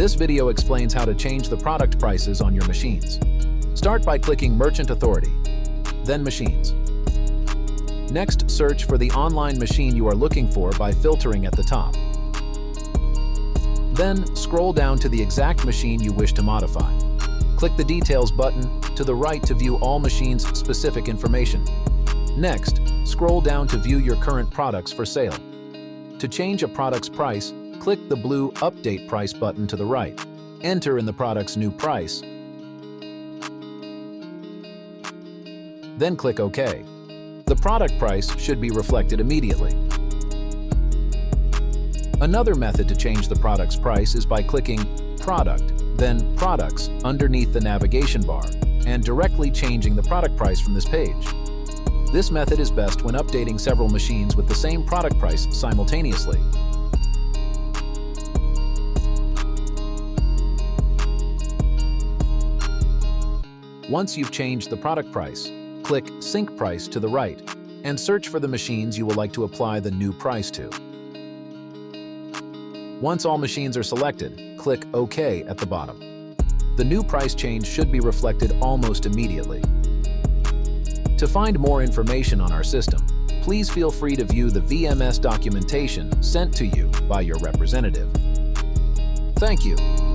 This video explains how to change the product prices on your machines. Start by clicking Merchant Authority, then Machines. Next, search for the online machine you are looking for by filtering at the top. Then, scroll down to the exact machine you wish to modify. Click the Details button to the right to view all machines' specific information. Next, scroll down to view your current products for sale. To change a product's price, click the blue Update Price button to the right. Enter in the product's new price. Then click OK. The product price should be reflected immediately. Another method to change the product's price is by clicking Product, then Products underneath the navigation bar, and directly changing the product price from this page. This method is best when updating several machines with the same product price simultaneously. Once you've changed the product price, click Sync Price to the right and search for the machines you would like to apply the new price to. Once all machines are selected, click OK at the bottom. The new price change should be reflected almost immediately. To find more information on our system, please feel free to view the VMS documentation sent to you by your representative. Thank you.